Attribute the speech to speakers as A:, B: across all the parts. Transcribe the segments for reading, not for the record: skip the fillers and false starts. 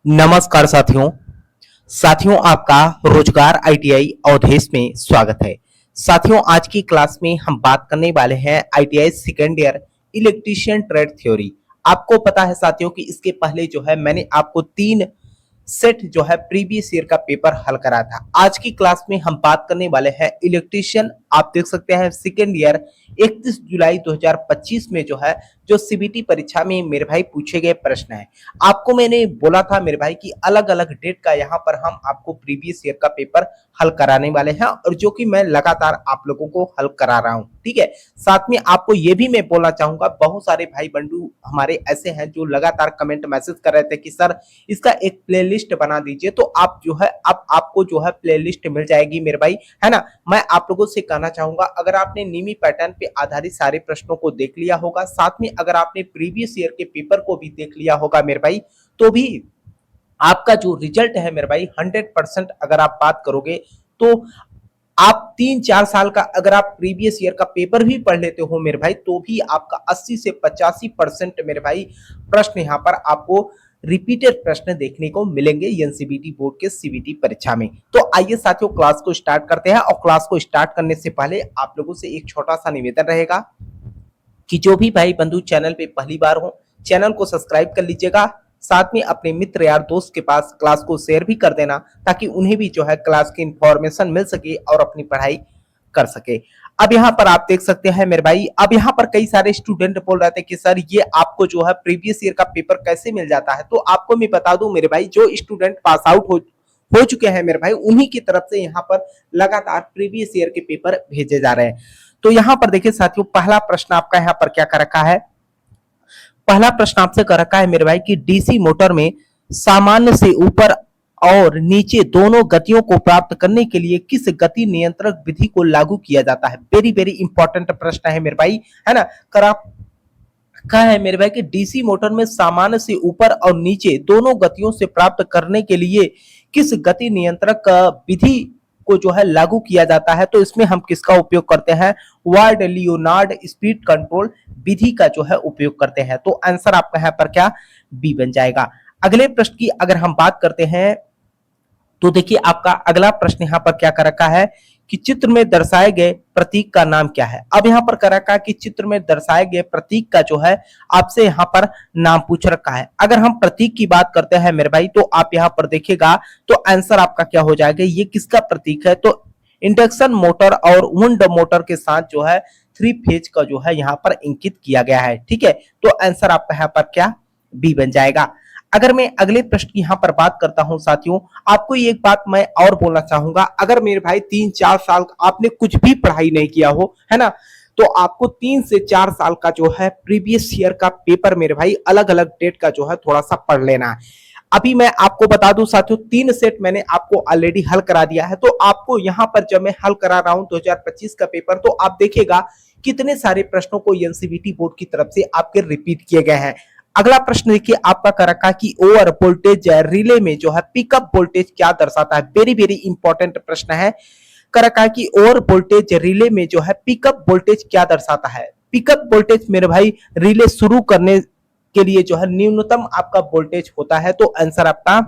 A: नमस्कार साथियों। आपका रोजगार आईटीआई अवधेश में स्वागत है। साथियों, आज की क्लास में हम बात करने वाले हैं ITI second year electrician trade theory. आपको पता है साथियों कि इसके पहले जो है मैंने आपको 3 सेट जो है प्रीवियस ईयर का पेपर हल करा था। आज की क्लास में हम बात करने वाले हैं इलेक्ट्रीशियन। आप देख सकते हैं सेकेंड ईयर 31 जुलाई 2025 में जो है जो सीबीटी परीक्षा में मेरे भाई पूछे गए प्रश्न है। आपको मैंने बोला था मेरे भाई कि अलग अलग डेट का यहाँ पर हम आपको प्रीवियस ईयर का पेपर हल कराने वाले हैं और जो कि मैं लगातार आप लोगों को हल करा रहा हूँ। ठीक है, साथ में आपको ये भी मैं बोलना चाहूंगा, बहुत सारे भाई बंधु हमारे ऐसे हैं जो लगातार कमेंट मैसेज कर रहे थे कि सर इसका एक प्लेलिस्ट बना दीजिए। तो आप जो है अब आपको जो है प्लेलिस्ट मिल जाएगी मेरे भाई, है ना। मैं आप लोगों से कहना चाहूंगा, अगर आपने नीमी पैटर्न पे आधारित सारे प्रश्नों को देख लिया होगा, साथ में अगर आपने प्रीवियस ईयर के पेपर को भी देख लिया होगा मेरे भाई, तो भी आपका जो रिजल्ट है मेरे भाई 100% अगर आप बात करोगे तो आप 3-4 साल का अगर आप प्रीवियस ईयर का पेपर भी पढ़ लेते हो मेरे भाई, तो भी आपका 80 से 85% मेरे भाई प्रश्न यहाँ पर आपको रिपीटेड प्रश्न देखने को मिलेंगे एनसीबीटी बोर्ड के सीबीटी परीक्षा में। तो आइए साथियों क्लास को स्टार्ट करते हैं, और क्लास को स्टार्ट करने से पहले आप लोगों से एक छोटा सा निवेदन रहेगा कि जो भी भाई बंधु चैनल पे पहली बार हो, चैनल को सब्सक्राइब कर लीजिएगा। साथ में अपने मित्र यार दोस्त के पास क्लास को शेयर भी कर देना, ताकि उन्हें भी जो है क्लास की इंफॉर्मेशन मिल सके और अपनी पढ़ाई कर सके। अब यहाँ पर आप देख सकते हैं मेरे भाई, अब यहाँ पर कई सारे स्टूडेंट बोल रहे थे कि सर ये आपको जो है प्रीवियस ईयर का पेपर कैसे मिल जाता है। तो आपको मैं बता दूं मेरे भाई, जो स्टूडेंट पास आउट हो चुके हैं मेरे भाई, उन्हीं की तरफ से यहाँ पर लगातार प्रीवियस ईयर के पेपर भेजे जा रहे हैं। तो यहाँ पर देखिए साथियों, पहला प्रश्न आपका यहाँ पर क्या कर रखा है। पहला प्रश्न आपसे कर रखा है मेरे भाई कि डीसी मोटर में सामान्य से ऊपर और नीचे दोनों गतियों को प्राप्त करने के लिए किस गति नियंत्रक विधि को लागू किया जाता है। वेरी वेरी इंपॉर्टेंट प्रश्न है मेरे भाई, है ना। कर आप कहा है मेरे भाई कि डीसी मोटर में सामान्य से ऊपर और नीचे दोनों गतियों से प्राप्त करने के लिए किस गति नियंत्रक विधि को जो है लागू किया जाता है। तो इसमें हम किसका उपयोग करते हैं, वार्ड लियोनार्ड स्पीड कंट्रोल विधि का जो है उपयोग करते हैं। तो आंसर आपका यहाँ पर क्या बी बन जाएगा। अगले प्रश्न की अगर हम बात करते हैं, तो देखिए आपका अगला प्रश्न यहाँ पर क्या कर रखा है कि चित्र में दर्शाए गए प्रतीक का नाम क्या है। अब यहाँ पर कर रखा है कि चित्र में दर्शाए गए प्रतीक का जो है आपसे यहाँ पर नाम पूछ रखा है। अगर हम प्रतीक की बात करते हैं मेरे भाई, तो आप यहाँ पर देखिएगा तो आंसर आपका क्या हो जाएगा, ये किसका प्रतीक है। तो इंडक्शन मोटर और वुंड मोटर के साथ जो है 3 फेज का जो है यहाँ पर इंकित किया गया है। ठीक है, तो आंसर आपका यहाँ पर क्या बी बन जाएगा। अगर मैं अगले प्रश्न की यहाँ पर बात करता हूं साथियों, आपको एक बात मैं और बोलना चाहूंगा, अगर मेरे भाई 3-4 साल आपने कुछ भी पढ़ाई नहीं किया हो, है ना, तो आपको 3 से 4 साल का जो है प्रीवियस ईयर का पेपर मेरे भाई अलग अलग डेट का जो है थोड़ा सा पढ़ लेना है। अभी मैं आपको बता दूं साथियों, 3 सेट मैंने आपको ऑलरेडी हल करा दिया है। तो आपको यहाँ पर जब मैं हल करा रहा हूं 2025 का पेपर, तो आप देखिएगा कितने सारे प्रश्नों को एनसीबीटी बोर्ड की तरफ से आपके रिपीट किए गए हैं। अगला प्रश्न देखिए आपका कर रखा कि ओवर वोल्टेज रिले में जो है पिकअप वोल्टेज क्या दर्शाता है। वेरी वेरी इंपॉर्टेंट प्रश्न है। कर रखा है कि ओवर वोल्टेज रिले में जो है पिकअप वोल्टेज क्या दर्शाता है। पिकअप वोल्टेज मेरे भाई रिले शुरू करने के लिए जो है न्यूनतम आपका वोल्टेज होता है। तो आंसर आपका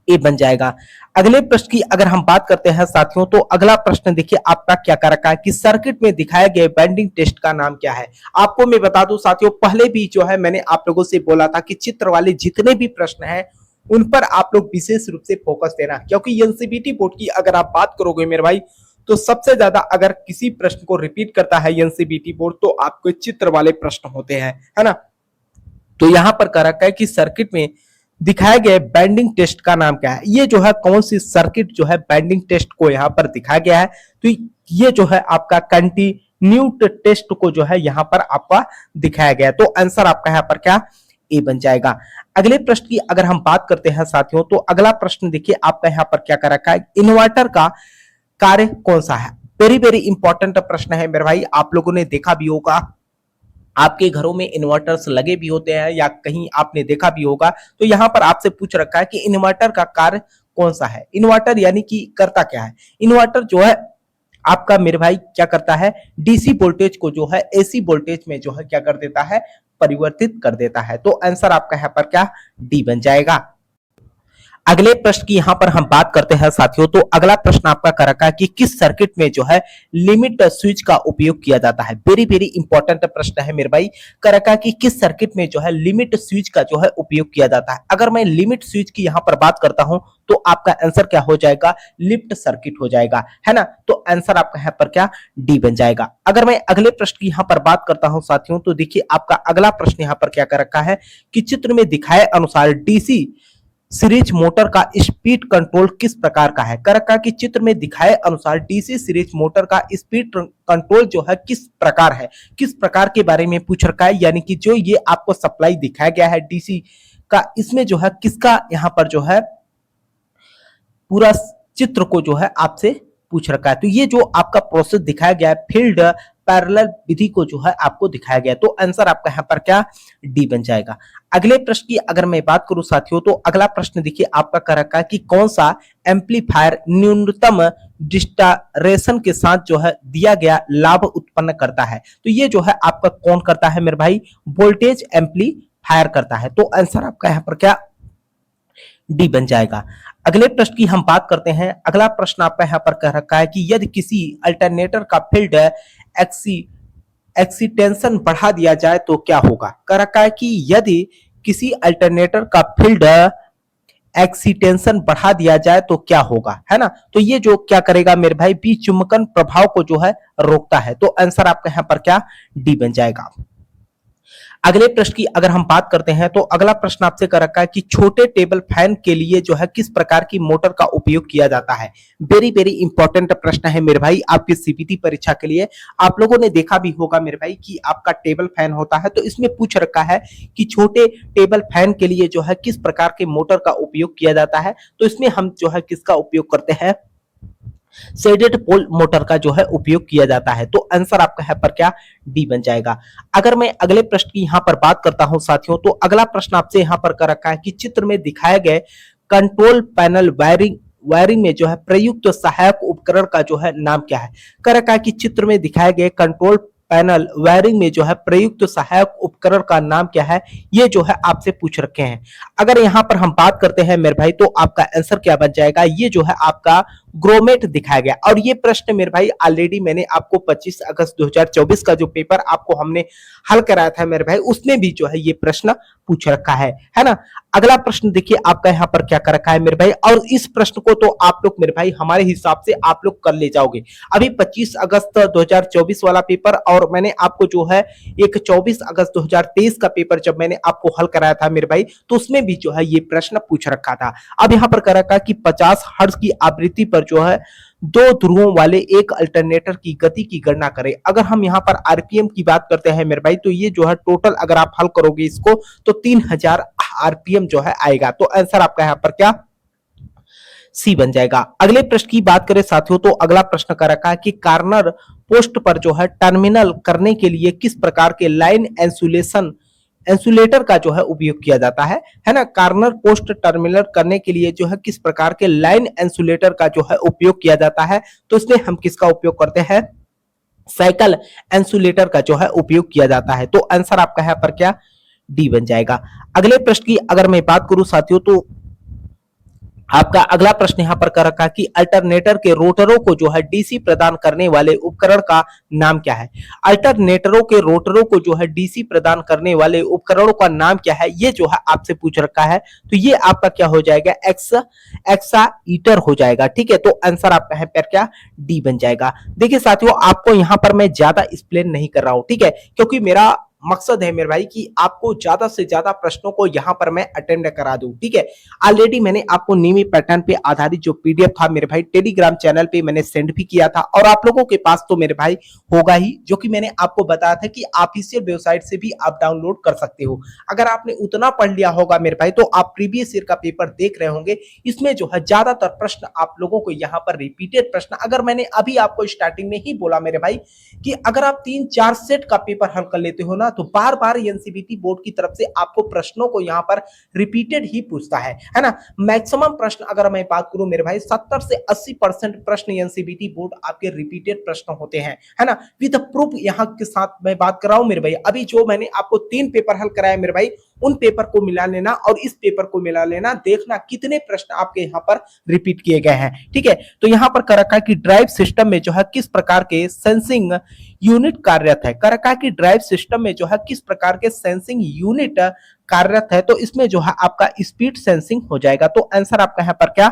A: ए बन जाएगा। अगले प्रश्न की अगर हम बात करते हैं साथियों, तो अगला प्रश्न देखिए आपका क्या कर रखा है कि सर्किट में दिखाए गए बैंडिंग टेस्ट का नाम क्या है। आपको मैं बता दूं साथियों, पहले भी जो है मैंने आप लोगों से बोला था कि चित्र वाले जितने भी प्रश्न हैं उन पर आप लोग विशेष रूप से फोकस देना, क्योंकि एनसीबीटी बोर्ड की अगर आप बात करोगे मेरे भाई, तो सबसे ज्यादा अगर किसी प्रश्न को रिपीट करता है एनसीबीटी बोर्ड, तो आपके चित्र वाले प्रश्न होते हैं, है ना। तो यहां पर कर रखा है कि सर्किट में दिखाए गए बैंडिंग टेस्ट का नाम क्या है। ये जो है कौन सी सर्किट जो है बैंडिंग टेस्ट को यहाँ पर दिखाया गया है। तो ये जो है आपका कंटिन्यूट टेस्ट को जो है यहाँ पर आपका दिखाया गया है। तो आंसर आपका यहाँ पर क्या ए बन जाएगा। अगले प्रश्न की अगर हम बात करते हैं साथियों, तो अगला प्रश्न देखिए आपका यहाँ पर क्या कर रखा है, इन्वर्टर का कार्य कौन सा है। वेरी वेरी इंपॉर्टेंट प्रश्न है मेरे भाई, आप लोगों ने देखा भी होगा, आपके घरों में इन्वर्टर्स लगे भी होते हैं या कहीं आपने देखा भी होगा। तो यहाँ पर आपसे पूछ रखा है कि इन्वर्टर का कार्य कौन सा है। इन्वर्टर यानी कि करता क्या है। इन्वर्टर जो है आपका मेरे भाई क्या करता है, डीसी वोल्टेज को जो है एसी वोल्टेज में जो है क्या कर देता है, परिवर्तित कर देता है। तो आंसर आपका यहाँ पर क्या डी बन जाएगा। अगले प्रश्न की यहाँ पर हम बात करते हैं साथियों। तो अगला प्रश्न आपका कर रखा है कि किस सर्किट में जो है लिमिट स्विच का उपयोग किया जाता है। वेरी वेरी इंपॉर्टेंट प्रश्न है मेरे भाई। कर रखा है कि किस सर्किट में जो है लिमिट स्विच का जो है उपयोग किया जाता है। अगर मैं लिमिट स्विच की यहाँ पर बात करता हूं तो आपका आंसर क्या हो जाएगा, लिफ्ट सर्किट हो जाएगा, है ना। तो आंसर आपका यहाँ पर क्या, डी बन जाएगा। अगर मैं अगले प्रश्न की यहाँ पर बात करता हूं साथियों, तो देखिए आपका अगला प्रश्न यहाँ पर क्या कर रखा है कि चित्र में दिखाए अनुसार डीसी सीरीज मोटर का स्पीड कंट्रोल किस प्रकार का है। कर रखा कि चित्र में दिखाए अनुसार डीसी सीरीज मोटर का स्पीड कंट्रोल जो है किस प्रकार है, किस प्रकार के बारे में पूछ रखा है। यानी कि जो ये आपको सप्लाई दिखाया गया है डीसी का, इसमें जो है किसका यहाँ पर जो है पूरा चित्र को जो है आपसे पूछ रखा है। तो ये जो आपका प्रोसेस दिखाया गया है फील्ड पैरेलल विधि को जो है आपको दिखाया गया है। तो आंसर आपका यहाँ पर क्या, डी बन जाएगा। अगले प्रश्न की अगर मैं बात करूं साथियों, तो अगला प्रश्न देखिए आपका कर रखा है कि कौन सा एम्पलीफायर न्यूनतम डिस्टॉर्शन के साथ जो है दिया गया लाभ उत्पन्न करता है। तो ये जो है आपका कौन करता है मेरे भाई, वोल्टेज एम्पलीफायर करता है। तो आंसर आपका यहाँ पर क्या, डी बन जाएगा। अगले प्रश्न की हम बात करते हैं। अगला प्रश्न आपका यहाँ पर कह रखा है कि यदि किसी अल्टरनेटर का फील्ड एक्सीटेंशन बढ़ा दिया जाए तो क्या होगा। कह रखा है कि यदि किसी अल्टरनेटर का फील्ड एक्सीटेंशन बढ़ा दिया जाए तो क्या होगा, है ना। तो ये जो क्या करेगा मेरे भाई, बी चुंबकन प्रभाव को जो है रोकता है। तो आंसर आपका यहाँ पर क्या, डी बन जाएगा। अगले प्रश्न की अगर हम बात करते हैं, तो अगला प्रश्न आपसे कर रखा है कि छोटे टेबल फैन के लिए जो है किस प्रकार की मोटर का उपयोग किया जाता है। वेरी वेरी इंपॉर्टेंट प्रश्न है मेरे भाई आपकी सीपीटी परीक्षा के लिए। आप लोगों ने देखा भी होगा मेरे भाई कि आपका टेबल फैन होता है, तो इसमें पूछ रखा है कि छोटे टेबल फैन के लिए जो है किस प्रकार के मोटर का उपयोग किया जाता है। तो इसमें हम जो है किसका उपयोग करते हैं, शेडेड पोल मोटर का जो है उपयोग किया जाता है। तो आंसर आपका यहाँ पर क्या, डी बन जाएगा। अगर मैं अगले प्रश्न की यहाँ पर बात करता हूं साथियों, तो अगला प्रश्न आपसे यहाँ पर कर रखा है कि चित्र में दिखाए गए कंट्रोल पैनल वायरिंग में जो है प्रयुक्त सहायक उपकरण का जो है नाम क्या है। कर रखा है कि चित्र में दिखाए गए कंट्रोल पैनल वायरिंग में जो है प्रयुक्त सहायक उपकरण का नाम क्या है, ये जो है आपसे पूछ रखे हैं। अगर यहाँ पर हम बात करते हैं मेरे भाई, तो आपका आंसर क्या बन जाएगा, ये जो है आपका ग्रोमेट दिखाया गया। और ये प्रश्न मेरे भाई ऑलरेडी मैंने आपको 25 अगस्त 2024 का जो पेपर आपको हमने हल कराया था मेरे भाई, उसमें भी जो है ये प्रश्न पूछ रखा है ना। अगला प्रश्न देखिए आपका यहाँ पर क्या कर रखा है मेरे भाई, और इस प्रश्न को तो आप लोग मेरे भाई हमारे हिसाब से आप लोग कर ले जाओगे। अभी 25 अगस्त 2024 वाला पेपर और मैंने आपको जो है एक 24 अगस्त 2023 का पेपर जब मैंने आपको हल कराया था मेरे भाई, तो उसमें भी जो है ये प्रश्न पूछ रखा था। अब यहाँ पर कर रखा है कि 50 हर्ट्ज की आवृत्ति पर जो है दो ध्रुवों वाले एक अल्टरनेटर की गति की गणना करें। अगर हम यहाँ पर आरपीएम की बात करते हैं मेरे भाई, तो ये जो है टोटल अगर आप हल करोगे इसको तो 3000 आरपीएम जो है आएगा। तो आंसर आपका यहाँ पर क्या, सी बन जाएगा। अगले प्रश्न की बात करें साथियों, तो अगला प्रश्न कर रखा है कि कार्नर पोस्ट पर जो है टर्मिनल करने के लिए किस प्रकार के लाइन इंसुलेटर का जो है उपयोग किया जाता है ना। कार्नर पोस्ट टर्मिनल करने के लिए जो है किस प्रकार के लाइन इंसुलेटर का जो है उपयोग किया जाता है। तो इसमें हम किसका उपयोग करते हैं, साइकिल इंसुलेटर का जो है उपयोग किया जाता है। तो आंसर आपका यहाँ पर क्या, डी बन जाएगा। अगले प्रश्न की अगर मैं बात करूं साथियों, तो आपका अगला प्रश्न यहां पर कर रखा है कि अल्टरनेटर के रोटरों को जो है डीसी प्रदान करने वाले उपकरण का नाम क्या है। अल्टरनेटरों के रोटरों को जो है डीसी प्रदान करने वाले उपकरणों का नाम क्या है, ये जो है आपसे पूछ रखा है। तो ये आपका क्या हो जाएगा, एक्साइटर हो जाएगा। ठीक है, तो आंसर आपका है पर क्या, डी बन जाएगा। देखिए साथियों, आपको यहां पर मैं ज्यादा एक्सप्लेन नहीं कर रहा हूं, ठीक है, क्योंकि मेरा मकसद है मेरे भाई कि आपको ज्यादा से ज्यादा प्रश्नों को यहां पर मैं अटेंड करा दूं। ठीक है, ऑलरेडी मैंने आपको नियमित पैटर्न पे आधारित जो पीडीएफ था मेरे भाई टेलीग्राम चैनल पे मैंने सेंड भी किया था, और आप लोगों के पास तो मेरे भाई होगा ही, जो कि मैंने आपको बताया था कि ऑफिशियल वेबसाइट से भी आप डाउनलोड कर सकते हो। अगर आपने उतना पढ़ लिया होगा मेरे भाई, तो आप प्रीवियस ईयर का पेपर देख रहे होंगे। इसमें जो है ज्यादातर प्रश्न आप लोगों को यहाँ पर रिपीटेड प्रश्न, अगर मैंने अभी आपको स्टार्टिंग में ही बोला मेरे भाई कि अगर आप 3-4 सेट का पेपर हल कर लेते हो ना, तो बार बार एनसीईआरटी बोर्ड की तरफ से आपको प्रश्नों को यहाँ पर रिपीटेड ही पूछता है ना। मैक्सिमम प्रश्न अगर मैं बात करूं मेरे भाई 70 से 80% प्रश्न एनसीईआरटी बोर्ड आपके रिपीटेड प्रश्न होते हैं, है ना, विद प्रूफ यहाँ के साथ मैं बात कर रहा हूं मेरे भाई। अभी जो मैंने आपको 3 पेपर हल कराया मेरे भाई, उन पेपर को मिला लेना और इस पेपर को मिला लेना, देखना कितने प्रश्न आपके यहाँ पर रिपीट किए गए हैं। ठीक है, तो यहाँ पर कर रखा है कि ड्राइव सिस्टम में जो है किस प्रकार के सेंसिंग यूनिट कार्यरत है। कर रखा है कि ड्राइव सिस्टम में जो है किस प्रकार के सेंसिंग यूनिट कार्यरत है, तो इसमें जो है आपका स्पीड सेंसिंग हो जाएगा। तो आंसर आपका यहाँ पर क्या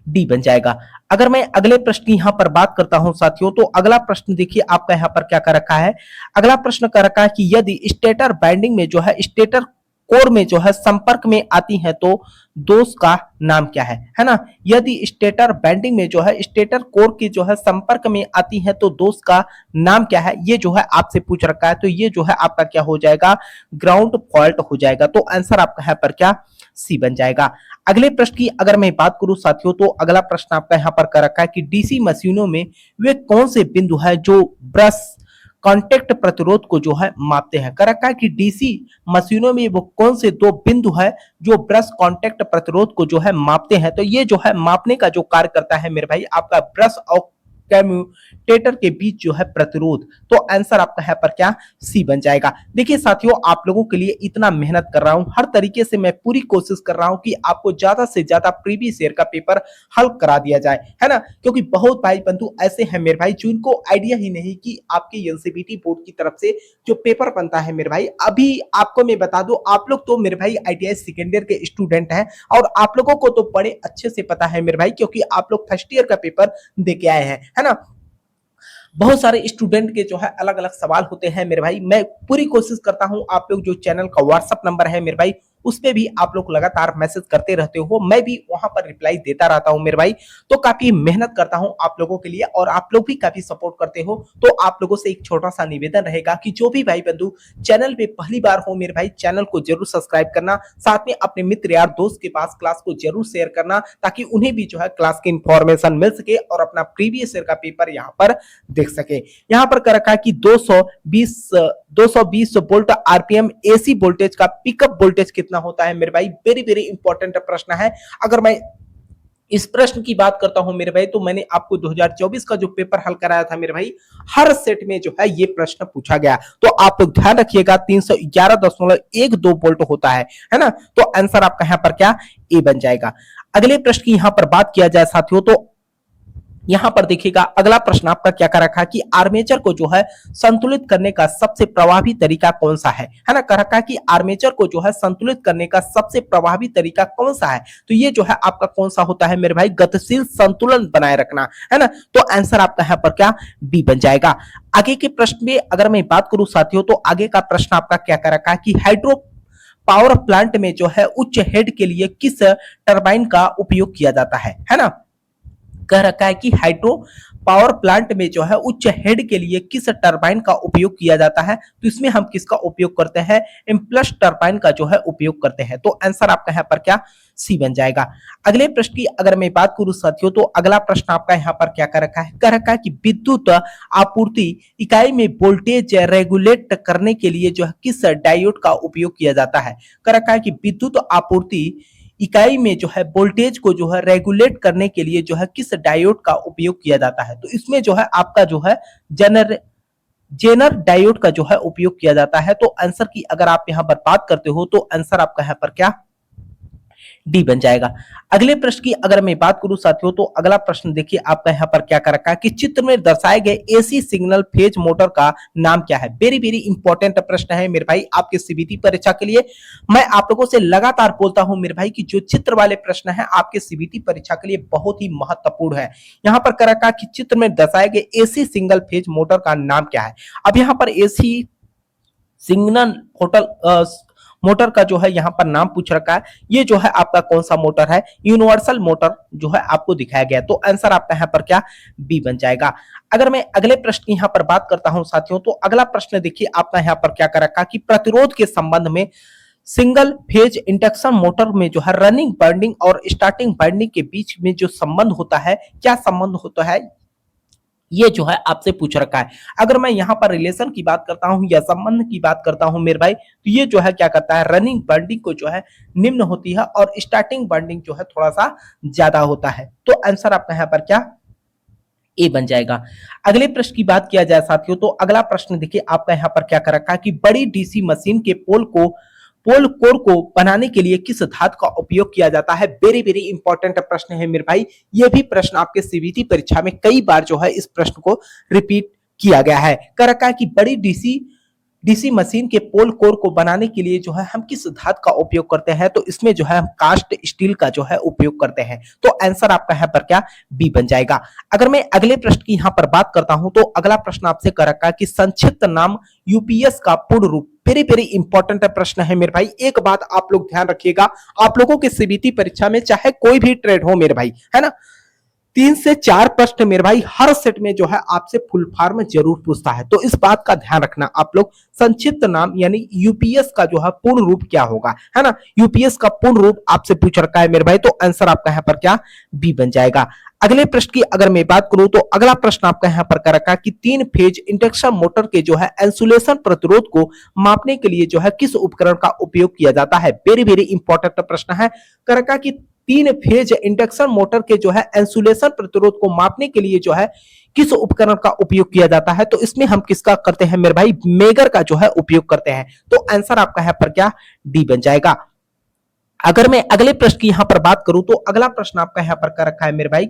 A: डी बन जाएगा। अगर मैं अगले प्रश्न की यहां पर बात करता हूं साथियों, तो अगला प्रश्न देखिए आपका यहां पर क्या कर रखा है। अगला प्रश्न कर रखा है कि यदि स्टेटर बाइंडिंग में जो है स्टेटर कोर में जो है संपर्क में आती है तो दोष का नाम क्या है ना। यदि स्टेटर बाइंडिंग में जो है स्टेटर कोर की जो है संपर्क में आती है तो दोष का नाम क्या है, ये जो है आपसे पूछ रखा है। तो ये जो है आपका क्या हो जाएगा, ग्राउंड फॉल्ट हो जाएगा। तो आंसर आपका यहाँ पर क्या सी बन जाएगा। अगले प्रश्न की अगर मैं बात करूं साथियों, तो अगला प्रश्न आपका यहां पर कर रखा है कि डीसी मशीनों में वे कौन से बिंदु है जो ब्रश कांटेक्ट प्रतिरोध को जो है मापते हैं। कर रखा है कि डीसी मशीनों में वो कौन से दो बिंदु है जो ब्रश कांटेक्ट प्रतिरोध को जो है मापते हैं। तो ये जो है मापने का जो कार्य करता है मेरे भाई आपका ब्रश और कम्यूटेटर के बीच जो है प्रतिरोध। तो आंसर आपका यहाँ पर क्या सी बन जाएगा। देखिए साथियों, आप लोगों के लिए इतना मेहनत कर रहा हूं, हर तरीके से मैं पूरी कोशिश कर रहा हूं कि आपको ज्यादा से ज्यादा प्रीवियस ईयर का पेपर हल करा दिया जाए, है ना। क्योंकि बहुत भाई बंधु ऐसे हैं मेरे भाई जिनको आइडिया ही नहीं कि आपके एनसीईआरटी बोर्ड की तरफ से जो पेपर बनता है मेरे भाई। अभी आपको मैं बता दूं, आप लोग तो मेरे भाई आईटीआई सेकेंड ईयर के स्टूडेंट हैं और आप लोगों को तो बड़े अच्छे से पता है मेरे भाई, क्योंकि आप लोग फर्स्ट ईयर का पेपर दे के आए हैं, है ना। बहुत सारे स्टूडेंट के जो है अलग अलग सवाल होते हैं मेरे भाई। मैं पूरी कोशिश करता हूं, आप लोग जो चैनल का व्हाट्सएप नंबर है मेरे भाई उस पे भी आप लोग लगातार मैसेज करते रहते हो, मैं भी वहां पर रिप्लाई देता रहता हूं मेरे भाई। तो काफी मेहनत करता हूं आप लोगों के लिए और आप लोग भी काफी सपोर्ट करते हो। तो आप लोगों से एक छोटा सा निवेदन रहेगा कि जो भी भाई बंधु चैनल पे पहली बार हो मेरे भाई, चैनल को जरूर सब्सक्राइब करना, साथ में अपने मित्र यार दोस्त के पास क्लास को जरूर शेयर करना, ताकि उन्हें भी जो है क्लास की इंफॉर्मेशन मिल सके और अपना प्रीवियस ईयर का पेपर यहाँ पर देख सके। यहाँ पर कर रखा है कि 220 वोल्ट आरपीएम एसी वोल्टेज का पिकअप वोल्टेज कितना होता है मेरे भाई। वेरी वेरी इंपॉर्टेंट प्रश्न है। अगर मैं इस प्रश्न की बात करता हूं मेरे भाई, तो मैंने आपको 2024 का जो पेपर हल कराया था मेरे भाई, हर सेट में जो है ये प्रश्न पूछा गया। तो आप लोग ध्यान रखिएगा 311.12 वोल्ट होता है ना। तो आंसर आपका यहां पर क्या ए बन जाएगा। अगले प्रश्न की यहां पर बात किया जाए साथियों, तो यहां पर देखिएगा अगला प्रश्न आपका क्या कर रखा है कि आर्मेचर को जो है संतुलित करने का सबसे प्रभावी तरीका कौन सा है ना। कर रखा है कि आर्मेचर को जो है संतुलित करने का सबसे प्रभावी तरीका कौन सा है। तो ये जो है आपका कौन सा होता है मेरे भाई, गतिशील संतुलन बनाए रखना, है ना। तो आंसर आपका यहाँ पर क्या बी बन जाएगा। आगे के प्रश्न में अगर मैं बात करूं साथियों, तो आगे का प्रश्न आपका क्या कर रखा है कि हाइड्रो पावर प्लांट में जो है उच्च हेड के लिए किस टरबाइन का उपयोग किया जाता है ना। कह रखा है कि हाइड्रो पावर प्लांट में जो है उच्च हेड के लिए किस टरबाइन का उपयोग किया जाता है। तो इसमें हम किसका उपयोग करते हैं, इम्पल्स टरबाइन का जो है उपयोग करते हैं। तो आंसर आपका यहाँ पर क्या सी बन जाएगा। अगले प्रश्न की अगर मैं बात करूं साथियों, तो अगला प्रश्न आपका यहाँ पर क्या कर रखा है, कह रखा है कि विद्युत आपूर्ति इकाई में वोल्टेज रेगुलेट करने के लिए जो है किस डायोड का उपयोग किया जाता है। कह रखा है कि विद्युत आपूर्ति इकाई में जो है वोल्टेज को जो है रेगुलेट करने के लिए जो है किस डायोड का उपयोग किया जाता है। तो इसमें जो है आपका जो है जेनर डायोड का जो है उपयोग किया जाता है। तो आंसर की अगर आप यहां पर बात करते हो, तो आंसर आपका यहां पर क्या डी बन जाएगा। अगले प्रश्न की अगर मैं बात करूं साथियों, तो अगला प्रश्न देखिए आपका यहाँ पर क्या कर रखा है कि चित्र में दर्शाए गए एसी सिग्नल फेज मोटर का नाम क्या है। वेरी वेरी इंपॉर्टेंट प्रश्न है मेरे भाई आपके सीबीटी परीक्षा के लिए। मैं आप लोगों से लगातार बोलता हूं मेरे भाई कि जो चित्र वाले प्रश्न है आपके सीबीटी परीक्षा के लिए बहुत ही महत्वपूर्ण है। यहाँ पर कर रखा है कि चित्र में दर्शाए गए एसी सिंगल फेज मोटर का नाम क्या है। अब यहाँ पर एसी सिग्नल मोटर का जो है यहाँ पर नाम पूछ रखा है। ये जो है आपका कौन सा मोटर है, यूनिवर्सल मोटर जो है आपको दिखाया गया। तो आंसर आपका यहाँ पर क्या बी बन जाएगा। अगर मैं अगले प्रश्न की यहाँ पर बात करता हूं साथियों, तो अगला प्रश्न देखिए आपका यहाँ पर क्या कर रखा कि प्रतिरोध के संबंध में सिंगल फेज इंडक्शन मोटर में जो है रनिंग बाइंडिंग और स्टार्टिंग बाइंडिंग के बीच में जो संबंध होता है, क्या संबंध होता है, ये जो है आपसे पूछ रखा है। अगर मैं यहाँ पर रिलेशन की बात करता हूं या संबंध की बात करता हूं मेरे भाई, तो ये जो है क्या करता है, रनिंग बाइंडिंग को जो है निम्न होती है और स्टार्टिंग बाइंडिंग जो है थोड़ा सा ज्यादा होता है। तो आंसर आपका यहाँ पर क्या ए बन जाएगा। अगले प्रश्न की बात किया जाए साथियों, तो अगला प्रश्न देखिए आपका यहाँ पर क्या कर रखा है कि बड़ी डीसी मशीन के पोल को पोल कोर को बनाने के लिए किस धातु का उपयोग किया जाता है? वेरी वेरी इंपॉर्टेंट प्रश्न है मेरे भाई। ये भी प्रश्न आपके सीबीटी परीक्षा में कई बार जो है इस प्रश्न को रिपीट किया गया है। कर रखा है कि बड़ी डीसी मशीन के पोल कोर को बनाने के लिए जो है हम किस धातु का उपयोग करते हैं? तो इसमें जो है हम कास्ट स्टील का जो है उपयोग करते हैं। तो आंसर आपका यहाँ पर क्या बी बन जाएगा। अगर मैं अगले प्रश्न की यहाँ पर बात करता हूं तो अगला प्रश्न आपसे कर रखा है कि संक्षिप्त नाम यूपीएस का पूर्ण रूप। वेरी वेरी इंपॉर्टेंट प्रश्न है मेरे भाई। एक बात आप लोग ध्यान रखिएगा, आप लोगों के सीबीटी परीक्षा में चाहे कोई भी ट्रेड हो मेरे भाई, है ना, 3 से 4 प्रश्न मेरे भाई हर सेट में जो है आपसे फुल फॉर्म जरूर पूछता है। तो इस बात का ध्यान रखना आप लोग। संक्षिप्त नाम यानी यूपीएस का जो है पूर्ण रूप क्या होगा, है ना, यूपीएस का पूर्ण रूप आपसे पूछ रखा है मेरे भाई। तो आंसर आपका यहाँ पर क्या बी बन जाएगा। अगले प्रश्न की अगर मैं बात करूं तो अगला प्रश्न आपका यहाँ पर कर रखा है कि 3 फेज इंडक्शन मोटर के जो है इंसुलेशन प्रतिरोध को मापने के लिए जो है किस उपकरण का उपयोग किया जाता है? वेरी वेरी इंपॉर्टेंट प्रश्न है। कर रखा कि 3 फेज इंडक्शन मोटर के जो है इंसुलेशन प्रतिरोध को मापने के लिए जो है किस उपकरण का उपयोग किया जाता है? तो इसमें हम किसका करते हैं मेरे भाई? मेगर का जो है उपयोग करते हैं। तो आंसर आपका यहाँ पर क्या डी बन जाएगा। अगर मैं अगले प्रश्न की यहां पर बात करूं तो अगला प्रश्न आपका यहां पर कर रखा है मेरे भाई,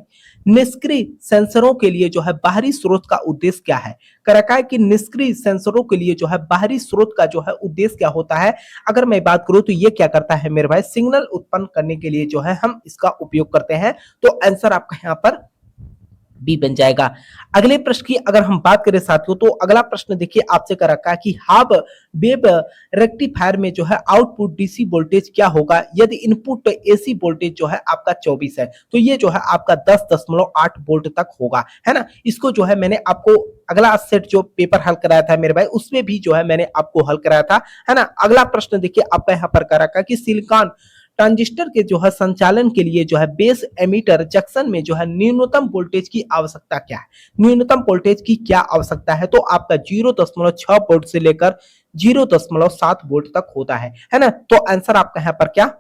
A: निष्क्रिय सेंसरों के लिए जो है बाहरी स्रोत का उद्देश्य क्या है? कर रखा है कि निष्क्रिय सेंसरों के लिए जो है बाहरी स्रोत का जो है उद्देश्य क्या होता है? अगर मैं बात करूं तो ये क्या करता है मेरे भाई? सिग्नल उत्पन्न करने के लिए जो है हम इसका उपयोग करते हैं। तो आंसर आपका यहाँ पर बी बन जाएगा। अगले प्रश्न की अगर हम बात करें साथियों तो अगला प्रश्न देखिए आपसे कर रखा है कि हाफ वेव रेक्टिफायर में जो है आउटपुट डीसी वोल्टेज क्या होगा यदि इनपुट एसी वोल्टेज जो है आपका 24 है? तो ये जो है आपका 10.8 वोल्ट तक होगा, है ना। इसको जो है मैंने आपको अगला सेट जो पेपर हल कराया था मेरे भाई उसमें भी जो है मैंने आपको हल कराया था, है ना। अगला प्रश्न देखिए आपका यहाँ पर कर रखा है कि सिलिकॉन ट्रांजिस्टर के जो है संचालन के लिए जो है बेस एमीटर जंक्शन में जो है न्यूनतम वोल्टेज की आवश्यकता क्या है? न्यूनतम वोल्टेज की क्या आवश्यकता है? तो आपका 0.6 वोल्ट से लेकर 0.7 वोल्ट तक होता है ना। तो आंसर आपका यहाँ पर क्या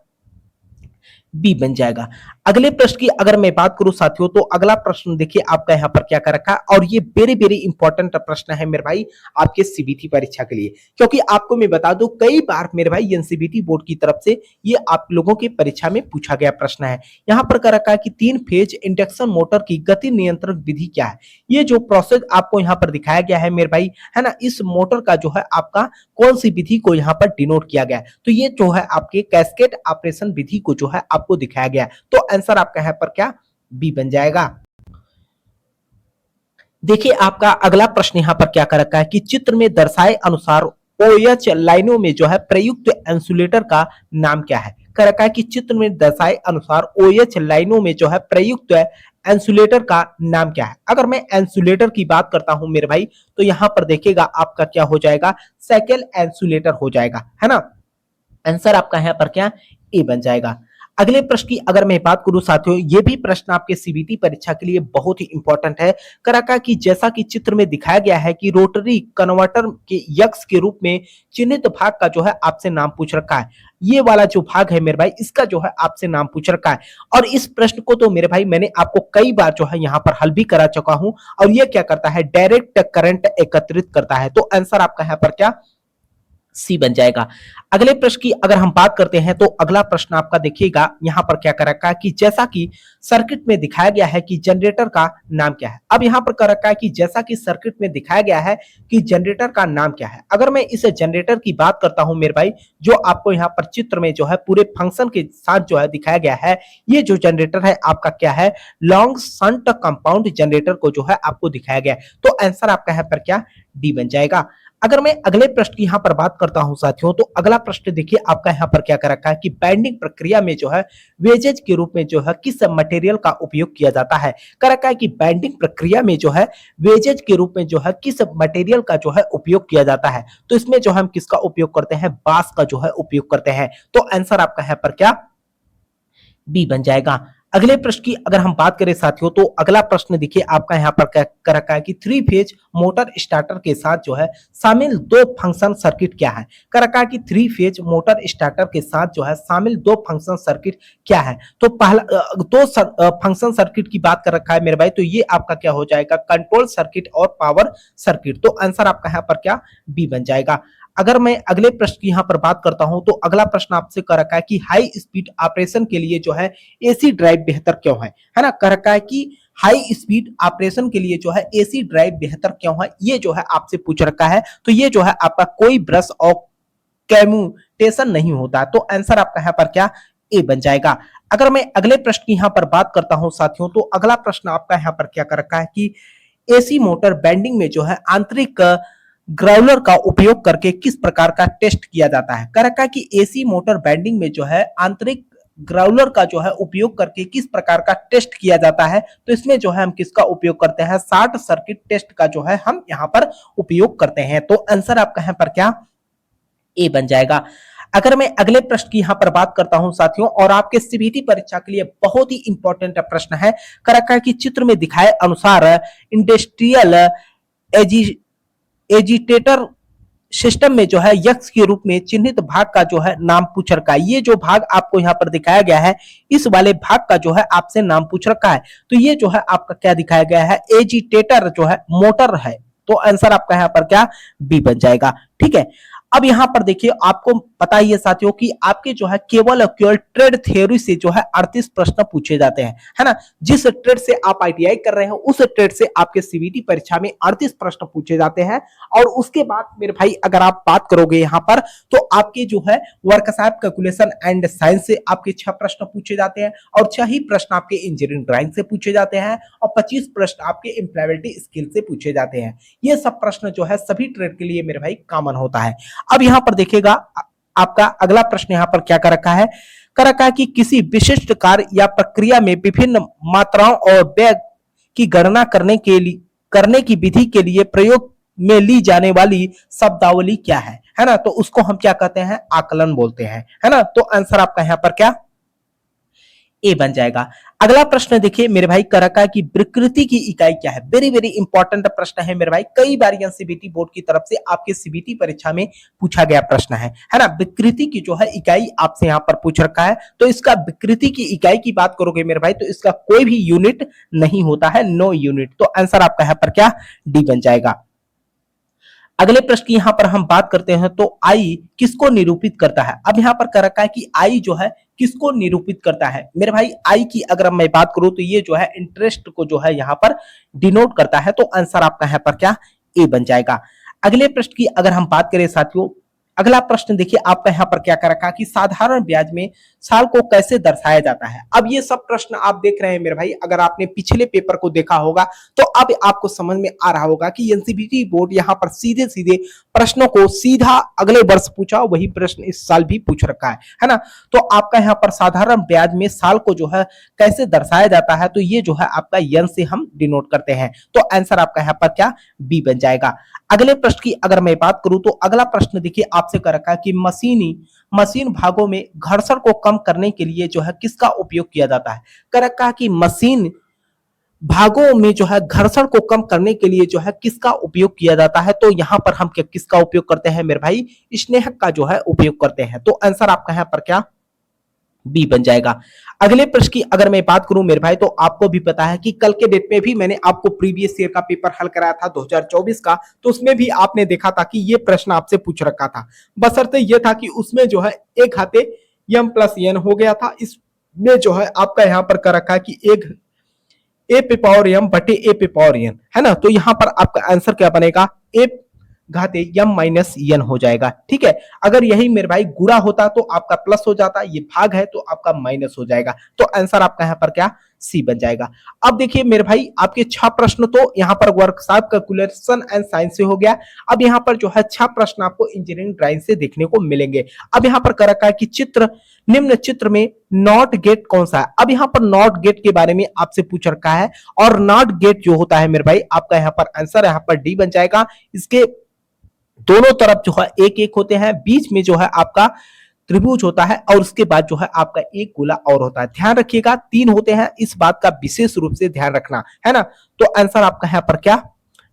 A: बी बन जाएगा। अगले प्रश्न की अगर मैं बात करूं साथियों तो अगला प्रश्न देखिए आपका यहाँ पर क्या कर रखा है और ये वेरी वेरी इंपॉर्टेंट प्रश्न है मेरे भाई आपके सीबीटी परीक्षा के लिए, क्योंकि आपको मैं बता दूं कई बार मेरे भाई एनसीबीटी बोर्ड की तरफ से ये आप लोगों की परीक्षा में पूछा गया प्रश्न है। यहाँ पर कर रखा है कि 3 फेज इंडक्शन मोटर की गति नियंत्रण विधि क्या है? ये जो प्रोसेस आपको यहाँ पर दिखाया गया है मेरे भाई, है ना, इस मोटर का जो है आपका कौन सी विधि को यहाँ पर डिनोट किया गया है? तो ये जो है आपके कैस्केड ऑपरेशन विधि को जो है आपको दिखाया गया। तो आंसर आपका यहाँ पर क्या बी बन जाएगा। देखिए आपका अगला प्रश्न यहाँ पर क्या कर रखा है कि चित्र में दर्शाए अनुसार ओएच लाइनों में जो है प्रयुक्त इंसुलेटर का नाम क्या है? कर रखा है कि चित्र में दर्शाए अनुसार ओएच लाइनों में जो है प्रयुक्त इंसुलेटर का नाम क्या है? अगर मैं इंसुलेटर की बात करता हूं मेरे भाई तो यहां पर देखिएगा आपका क्या हो जाएगा, साइकिल इंसुलेटर हो जाएगा, है ना। आंसर आपका यहाँ पर क्या ए बन जाएगा। अगले प्रश्न की अगर मैं बात करूं साथियों, ये भी प्रश्न आपके सीबीटी परीक्षा के लिए बहुत ही इंपॉर्टेंट है। करका कि जैसा कि चित्र में दिखाया गया है कि रोटरी कन्वर्टर के यक्स के रूप में चिन्हित भाग का जो है आपसे नाम पूछ रखा है। ये वाला जो भाग है मेरे भाई इसका जो है आपसे नाम पूछ रखा है और इस प्रश्न को तो मेरे भाई मैंने आपको कई बार जो है यहाँ पर हल भी करा चुका हूं। और ये क्या करता है, डायरेक्ट करंट एकत्रित करता है। तो आंसर आपका यहाँ पर क्या सी बन जाएगा। अगले प्रश्न की अगर हम बात करते हैं तो अगला प्रश्न आपका देखिएगा यहां पर क्या कर रखा है कि जैसा कि सर्किट में दिखाया गया है कि जनरेटर का नाम क्या है। अब यहां पर कर रखा है कि जैसा कि सर्किट में दिखाया गया है कि जनरेटर का नाम क्या है। अगर मैं इस जनरेटर की बात करता हूं मेरे भाई, जो आपको यहां पर चित्र में जो है पूरे फंक्शन के साथ जो है दिखाया गया है, ये जो जनरेटर है आपका क्या है, लॉन्ग शंट कंपाउंड जनरेटर को जो है आपको दिखाया गया है। तो आंसर आपका यहाँ पर क्या डी बन जाएगा। अगर मैं अगले प्रश्न की यहां पर बात करता हूं साथियों तो अगला प्रश्न देखिए आपका यहां पर क्या कर रखा है कि बाइंडिंग प्रक्रिया में जो है वेजेज के रूप में जो है किस मटेरियल का उपयोग किया जाता है। कर रखा है कि बाइंडिंग प्रक्रिया में जो है वेजेज के रूप में जो है किस मटेरियल का जो है उपयोग किया जाता है। तो इसमें जो हम किसका उपयोग करते हैं, बांस का जो है उपयोग करते हैं। तो आंसर आपका यहाँ पर क्या बी बन जाएगा। अगले प्रश्न की अगर हम बात करें साथियों तो अगला प्रश्न देखिए आपका यहाँ पर कर रखा है कि 3 फेज मोटर स्टार्टर के साथ जो है शामिल 2 फंक्शन सर्किट क्या है। कर रखा है कि 3 फेज मोटर स्टार्टर के साथ जो है शामिल 2 फंक्शन सर्किट क्या है। तो पहला 2 फंक्शन सर्किट की बात कर रखा है मेरे भाई, तो ये आपका क्या हो जाएगा, कंट्रोल सर्किट और पावर सर्किट। तो आंसर आपका यहाँ पर क्या बी बन जाएगा। अगर मैं अगले प्रश्न की यहाँ पर बात करता हूं तो अगला प्रश्न आपसे कर रखा है कि हाई स्पीड ऑपरेशन के लिए जो है एसी ड्राइव बेहतर क्यों है ना। कर रखा है कि हाई स्पीड ऑपरेशन के लिए जो है एसी ड्राइव बेहतर क्यों है, ये जो है आपसे पूछ रखा है। तो ये जो है आपका कोई ब्रश और कैम्यूटेशन नहीं होता, तो आंसर आपका यहाँ पर क्या ए बन जाएगा। अगर मैं अगले प्रश्न की यहाँ पर बात करता हूं साथियों, तो अगला प्रश्न आपका यहाँ पर क्या कर रखा है कि एसी मोटर बैंडिंग में जो है आंतरिक ग्राउलर का उपयोग करके किस प्रकार का टेस्ट किया जाता है। कर रखा है कि एसी मोटर बैंडिंग में जो है आंतरिक ग्राउलर का जो है उपयोग करके किस प्रकार का टेस्ट किया जाता है। तो इसमें जो है हम किसका उपयोग करते हैं, शॉर्ट सर्किट टेस्ट का जो है हम यहाँ पर उपयोग करते हैं। तो आंसर आपका यहाँ पर क्या ए बन जाएगा। अगर मैं अगले प्रश्न की यहां पर बात करता हूं साथियों, और आपके सीबीटी परीक्षा के लिए बहुत ही इंपॉर्टेंट प्रश्न है। कर रखा है कि चित्र में दिखाए अनुसार इंडस्ट्रियल एजिटेटर सिस्टम में जो है यक्स के रूप में चिन्हित भाग का जो है नाम पूछ रखा है। ये जो भाग आपको यहाँ पर दिखाया गया है, इस वाले भाग का जो है आपसे नाम पूछ रखा है। तो ये जो है आपका क्या दिखाया गया है, एजिटेटर जो है मोटर है। तो आंसर आपका यहाँ पर क्या बी बन जाएगा। ठीक है, अब यहां पर देखिए आपको पता ही है साथियों कि आपके जो है केवल और केवल ट्रेड थ्योरी से जो है 38 प्रश्न पूछे जाते हैं, है ना। जिस ट्रेड से आप आईटीआई कर रहे हैं उस ट्रेड से आपके सीबीटी परीक्षा में 38 प्रश्न पूछे जाते हैं। और उसके बाद मेरे भाई अगर आप बात करोगे यहां पर, तो आपके जो है वर्कशॉप कैलकुलेशन एंड साइंस से आपके 6 प्रश्न पूछे जाते हैं, और 6 ही प्रश्न आपके इंजीनियरिंग ड्राइंग से पूछे जाते हैं, और 25 प्रश्न आपके एम्प्लॉयबिलिटी स्किल से पूछे जाते हैं। ये सब प्रश्न जो है सभी ट्रेड के लिए मेरे भाई कॉमन होता है। अब यहां पर देखिएगा आपका अगला प्रश्न यहां पर क्या कर रखा है, कर रखा है कि किसी विशिष्ट कार्य या प्रक्रिया में विभिन्न मात्राओं और व्यय की गणना करने की विधि के लिए प्रयोग में ली जाने वाली शब्दावली क्या है ना। तो उसको हम क्या कहते हैं, आकलन बोलते हैं, है ना। तो आंसर आपका यहां पर क्या ए बन जाएगा। अगला प्रश्न देखिए मेरे भाई, कर रखा है कि विकृति की इकाई क्या है। वेरी वेरी इंपॉर्टेंट प्रश्न है मेरे भाई, कई बार यह सीबीटी बोर्ड की तरफ से आपके सीबीटी परीक्षा में पूछा गया प्रश्न है ना। विकृति की जो है इकाई आपसे यहाँ पर पूछ रखा है। तो इसका विकृति की इकाई की बात करोगे मेरे भाई, तो इसका कोई भी यूनिट नहीं होता है, नो यूनिट। तो आंसर आपका यहाँ पर क्या डी बन जाएगा। अगले प्रश्न की यहां पर हम बात करते हैं, तो आई किसको निरूपित करता है। अब यहां पर कर रखा है कि आई जो है किसको निरूपित करता है। मेरे भाई आई की अगर मैं बात करूं तो ये जो है इंटरेस्ट को जो है यहां पर डिनोट करता है। तो आंसर आपका यहां पर क्या ए बन जाएगा। अगले प्रश्न की अगर हम बात करें साथियों, अगला प्रश्न देखिए आपका यहाँ पर क्या कर रखा कि साधारण ब्याज में साल को कैसे दर्शाया जाता है। अब ये सब प्रश्न आप देख रहे हैं मेरे भाई, अगर आपने पिछले पेपर को देखा होगा तो अब आपको समझ में आ रहा होगा कि एनसीईआरटी बोर्ड यहाँ पर सीधे सीधे प्रश्नों को सीधा अगले वर्ष पूछा, वही प्रश्न इस साल भी पूछ रखा है ना। तो आपका यहाँ पर साधारण ब्याज में साल को जो है कैसे दर्शाया जाता है, तो ये जो है आपका यन से हम डिनोट करते हैं। तो आंसर आपका यहाँ पर क्या बी बन जाएगा। अगले प्रश्न की अगर मैं बात करूं तो अगला प्रश्न देखिए आपसे कर रखा है कि मशीन भागों में घर्षण को कम करने के लिए जो है किसका उपयोग किया जाता है। कर रखा है कि मशीन भागों में जो है घर्षण को कम करने के लिए जो है किसका उपयोग किया जाता है। तो यहां पर हम किसका उपयोग करते हैं मेरे भाई, स्नेहक का जो है उपयोग करते हैं। तो आंसर आपका यहां पर क्या बी बन जाएगा। अगले प्रश्न की अगर मैं बात करूं मेरे भाई, तो आपको भी पता है कि कल के डेट में भी मैंने आपको प्रीवियस ईयर का पेपर हल कराया था 2024 का, तो उसमें भी आपने देखा था कि ये प्रश्न आपसे पूछ रखा था। बशर्ते ये था कि उसमें जो है एक घाते यम प्लस एन हो गया था। इसमें जो है आपका यहाँ पर कर रखा है कि एक ए पे पावर एम बटे ए पे पावर एन, है ना। तो यहाँ पर आपका आंसर क्या बनेगा, ए घाते यम माइनस एन हो जाएगा। ठीक है, अगर यही मेरे भाई गुणा होता तो आपका प्लस हो जाता, ये भाग है तो आपका माइनस हो जाएगा। तो आंसर आपका यहाँ पर क्या सी बन जाएगा। अब देखिए मेरे भाई आपके 6 प्रश्न तो यहाँ पर वर्कशॉप कैलकुलेशन एंड साइंस से हो गया। अब यहाँ पर जो है 6 प्रश्न आपको इंजीनियरिंग ड्राइंग से देखने को मिलेंगे। अब यहाँ पर कर रखा है कि निम्न चित्र में नॉट गेट कौन सा है। अब यहाँ पर नॉट गेट के बारे में आपसे पूछ रखा है, और नॉट गेट जो होता है मेरे भाई आपका यहाँ पर आंसर यहाँ पर डी बन जाएगा। इसके दोनों तरफ जो है एक एक होते हैं, बीच में जो है आपका त्रिभुज होता है, और उसके बाद जो है आपका एक गोला और होता है। ध्यान रखिएगा 3 होते हैं, इस बात का विशेष रूप से ध्यान रखना, है ना। तो आंसर आपका यहाँ पर क्या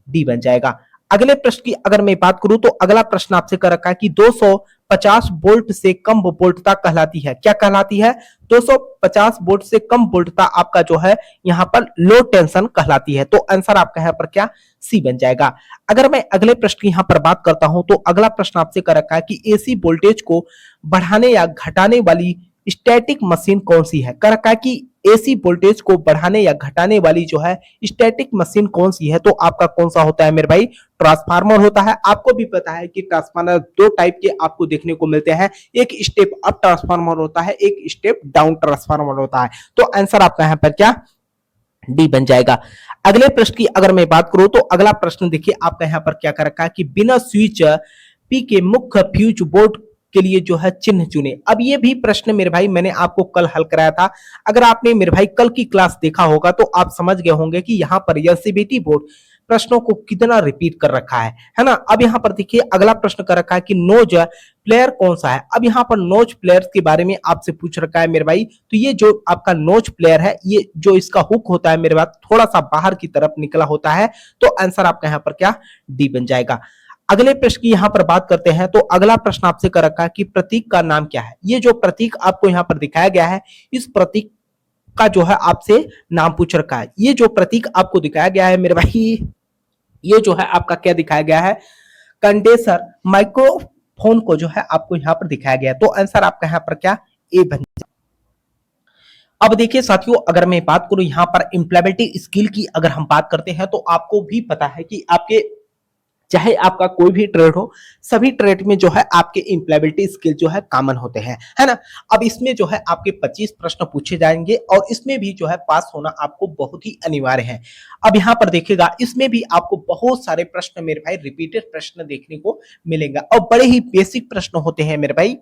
A: डी बन जाएगा। अगले प्रश्न की अगर मैं बात करूं तो अगला प्रश्न आपसे कर रखा है कि 250 वोल्ट से कम वोल्टता कहलाती है, क्या कहलाती है? 250 वोल्ट से कम वोल्टता आपका जो है यहाँ पर लो टेंशन कहलाती है। तो आंसर आपका यहाँ पर क्या? सी बन जाएगा। अगर मैं अगले प्रश्न की यहाँ पर बात करता हूं तो अगला प्रश्न आपसे कर रखा है कि एसी वोल्टेज को बढ़ाने या घटाने वाली स्टैटिक मशीन कौन सी है? कर रखा है कि एसी वोल्टेज को बढ़ाने या घटाने वाली जो है स्टैटिक मशीन कौन सी है? तो आपका कौन सा होता है मेरे भाई? ट्रांसफार्मर होता है। आपको भी पता है कि ट्रांसफार्मर दो टाइप के आपको देखने को मिलते हैं, एक स्टेप अप ट्रांसफार्मर होता है, एक स्टेप डाउन ट्रांसफार्मर होता है। तो आंसर आपका यहाँ पर क्या? डी बन जाएगा। अगले प्रश्न की अगर मैं बात करूं तो अगला प्रश्न देखिए आपका यहाँ पर क्या कर रखा है कि बिना स्विच पी के मुख्य फ्यूज बोर्ड के लिए जो है चिन्ह चुने। अब ये भी प्रश्न मेरे भाई मैंने आपको कल हल कराया था। अगर आपने मेरे भाई कल की क्लास देखा होगा तो आप समझ गए होंगे कि यहाँ पर एलसीबीटी बोर्ड प्रश्नों को कितना रिपीट कर रखा है ना। अब यहाँ पर देखिए अगला प्रश्न कर रखा है कि नोज प्लेयर कौन सा है? अब यहाँ पर नोज प्लेयर के बारे में आपसे पूछ रखा है मेरे भाई। तो ये जो आपका नोज प्लेयर है, ये जो इसका हुक होता है मेरे भाई थोड़ा सा बाहर की तरफ निकला होता है। तो आंसर आपका यहाँ पर क्या? डी बन जाएगा। अगले प्रश्न की यहां पर बात करते हैं तो अगला प्रश्न आपसे कर रखा है कि प्रतीक का नाम क्या है? ये जो प्रतीक आपको यहां पर दिखाया गया है, इस प्रतीक का जो है आपसे नाम पूछ रखा है। ये जो प्रतीक आपको दिखाया गया है मेरे भाई, ये जो है आपका क्या दिखाया गया है? कंडेंसर माइक्रोफोन को जो है आपको यहां पर दिखाया गया है। तो आंसर आपका यहां पर क्या? ए बन। अब देखिए साथियों, अगर मैं बात करूं यहां पर इंप्लीमेंटिंग स्किल की अगर हम बात करते हैं तो आपको भी पता है कि आपके चाहे आपका कोई भी ट्रेड हो, सभी ट्रेड में जो है आपके इंप्लॉयबिलिटी स्किल जो है कॉमन होते हैं, है ना। अब इसमें जो है आपके 25 प्रश्न पूछे जाएंगे और इसमें भी जो है पास होना आपको बहुत ही अनिवार्य है। अब यहाँ पर देखिएगा, इसमें भी आपको बहुत सारे प्रश्न मेरे भाई रिपीटेड प्रश्न देखने को मिलेगा और बड़े ही बेसिक प्रश्न होते हैं मेरे भाई।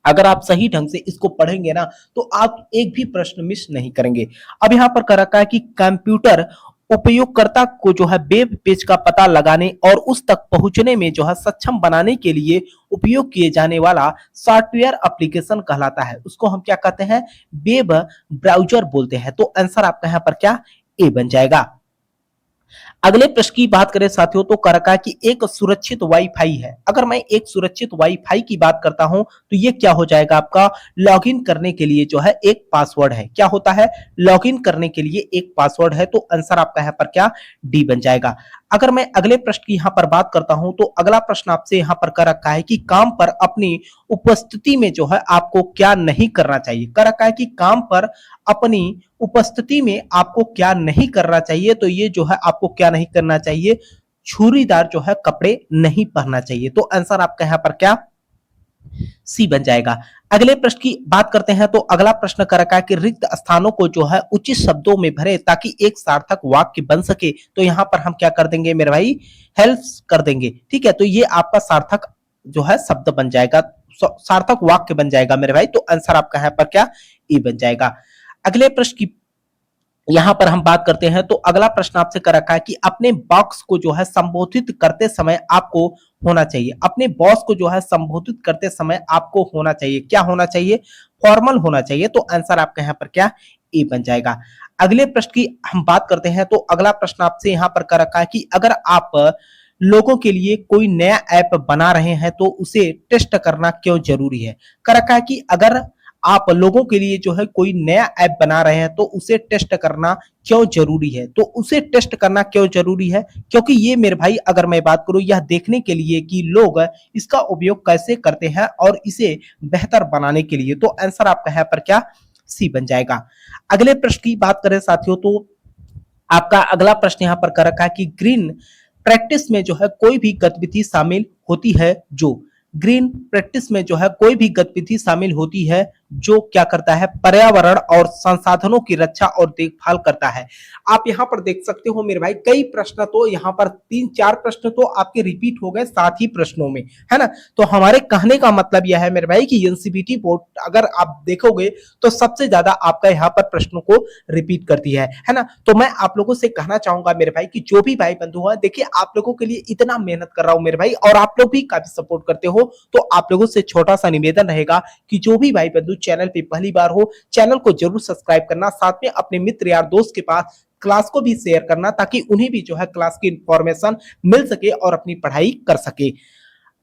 A: अगर आप सही ढंग से इसको पढ़ेंगे ना तो आप एक भी प्रश्न मिस नहीं करेंगे। अब यहाँ पर कर रखा है कि कंप्यूटर उपयोगकर्ता को जो है वेब पेज का पता लगाने और उस तक पहुंचने में जो है सक्षम बनाने के लिए उपयोग किए जाने वाला सॉफ्टवेयर एप्लीकेशन कहलाता है। उसको हम क्या कहते हैं? वेब ब्राउजर बोलते हैं। तो आंसर आपका यहाँ पर क्या? ए बन जाएगा। अगले प्रश्न की बात करें साथियों तो कर रखा है कि एक सुरक्षित वाईफाई है। अगर मैं एक सुरक्षित वाईफाई की बात करता हूं तो ये क्या हो जाएगा? आपका लॉगिन करने के लिए जो है एक पासवर्ड है। क्या होता है? लॉगिन करने के लिए एक पासवर्ड है। तो आंसर आपका यहाँ पर क्या? डी बन जाएगा। अगर मैं अगले प्रश्न की यहाँ पर बात करता हूं तो अगला प्रश्न आपसे यहाँ पर कर रखा है कि काम पर अपनी उपस्थिति में जो है आपको क्या नहीं करना चाहिए। कर रखा है कि काम पर अपनी उपस्थिति में आपको क्या नहीं करना चाहिए। तो ये जो है आपको क्या नहीं करना चाहिए? छुरीदार जो है कपड़े नहीं पहनना चाहिए। तो आंसर आपका यहाँ पर क्या? सी बन जाएगा। अगले प्रश्न की बात करते हैं तो अगला प्रश्न कर रखा है कि रिक्त स्थानों को जो है उचित शब्दों में भरे ताकि एक सार्थक वाक्य बन सके। तो यहाँ पर हम क्या कर देंगे मेरे भाई? हेल्प कर देंगे। ठीक है, तो ये आपका सार्थक जो है शब्द बन जाएगा, सार्थक वाक्य बन जाएगा मेरे भाई। तो आंसर आपका यहाँ पर क्या? ई बन जाएगा। अगले प्रश्न की यहां पर हम बात करते हैं तो अगला प्रश्न आपसे कर रखा है कि अपने बॉस को जो है संबोधित करते समय आपको होना चाहिए। अपने बॉस को जो है संबोधित करते समय आपको होना चाहिए, क्या होना चाहिए? फॉर्मल होना चाहिए। तो आंसर आपका यहाँ पर क्या? ए बन जाएगा। अगले प्रश्न की हम बात करते हैं तो अगला प्रश्न आपसे यहाँ पर कर रखा है कि अगर आप लोगों के लिए कोई नया ऐप बना रहे हैं तो उसे टेस्ट करना क्यों जरूरी है? कर रखा है कि अगर आप लोगों के लिए जो है कोई नया ऐप बना रहे हैं तो उसे टेस्ट करना क्यों जरूरी है? तो उसे टेस्ट करना क्यों जरूरी है? क्योंकि ये मेरे भाई अगर मैं बात करूं यह देखने के लिए कि लोग इसका उपयोग कैसे करते हैं और इसे बेहतर बनाने के लिए। तो आंसर आपका है पर क्या? सी बन जाएगा। अगले प्रश्न की बात करें साथियों तो आपका अगला प्रश्न यहाँ पर कर रखा है कि ग्रीन प्रैक्टिस में जो है कोई भी गतिविधि शामिल होती है जो ग्रीन प्रैक्टिस में जो है कोई भी गतिविधि शामिल होती है जो क्या करता है? पर्यावरण और संसाधनों की रक्षा और देखभाल करता है। आप यहाँ पर देख सकते हो मेरे भाई कई प्रश्न तो यहाँ पर 3-4 प्रश्न तो आपके रिपीट हो गए साथ ही प्रश्नों में, है ना। तो हमारे कहने का मतलब यह है मेरे भाई कि एनसीईआरटी बोर्ड अगर आप देखोगे तो सबसे ज्यादा आपका यहाँ पर प्रश्नों को रिपीट करती है ना। तो मैं आप लोगों से कहना चाहूंगा मेरे भाई कि जो भी भाई बंधु है, देखिए आप लोगों के लिए इतना मेहनत कर रहा हूं मेरे भाई और आप लोग भी काफी सपोर्ट करते हो। तो आप लोगों से छोटा सा निवेदन रहेगा कि जो भी भाई बंधु चैनल पे पहली बार हो, चैनल को जरूर सब्सक्राइब करना, साथ में अपने मित्र यार दोस्त के पास क्लास को भी शेयर करना ताकि उन्हें भी जो है क्लास की इंफॉर्मेशन मिल सके और अपनी पढ़ाई कर सके।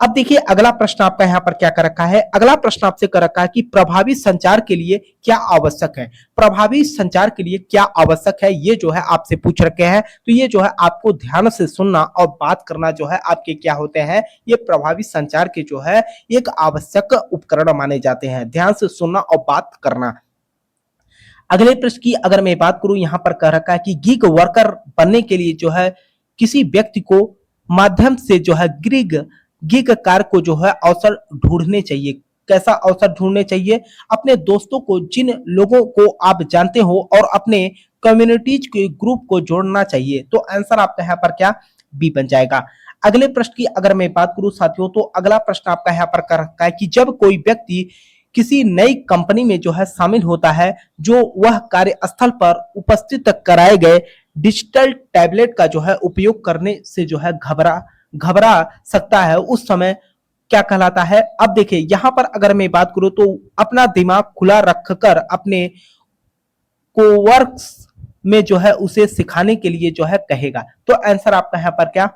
A: अब देखिए अगला प्रश्न आपका यहाँ पर क्या कर रखा है। अगला प्रश्न आपसे कर रखा है कि प्रभावी संचार के लिए क्या आवश्यक है। प्रभावी संचार के लिए क्या आवश्यक है, ये जो है आपसे पूछ रखे हैं। तो ये जो है आपको ध्यान से सुनना और बात करना जो है आपके क्या होते हैं, ये प्रभावी संचार के जो है एक आवश्यक उपकरण माने जाते हैं। ध्यान से सुनना और बात करना। अगले प्रश्न की अगर मैं बात करूं, यहां पर कह रखा है कि गिग वर्कर बनने के लिए जो है किसी व्यक्ति को माध्यम से जो है गिग कार्य को जो है अवसर ढूंढने चाहिए। कैसा अवसर ढूंढने चाहिए? अपने दोस्तों को, जिन लोगों को आप जानते हो, और अपने कम्युनिटीज के ग्रुप को जोड़ना चाहिए। तो आंसर आपका यहाँ पर क्या, बी बन जाएगा। अगले प्रश्न की अगर मैं बात करूं साथियों, तो अगला प्रश्न आपका यहाँ पर कर रखा है कि जब कोई व्यक्ति किसी नई कंपनी में जो है शामिल होता है, जो वह कार्यस्थल पर उपस्थित कराए गए डिजिटल टैबलेट का जो है उपयोग करने से जो है घबरा सकता है, उस समय क्या कहलाता है। अब देखिए यहां पर अगर मैं बात करूं तो अपना दिमाग खुला रखकर अपने कोवर्क्स में जो है उसे सिखाने के लिए जो है कहेगा। तो आंसर आपका यहां पर क्या,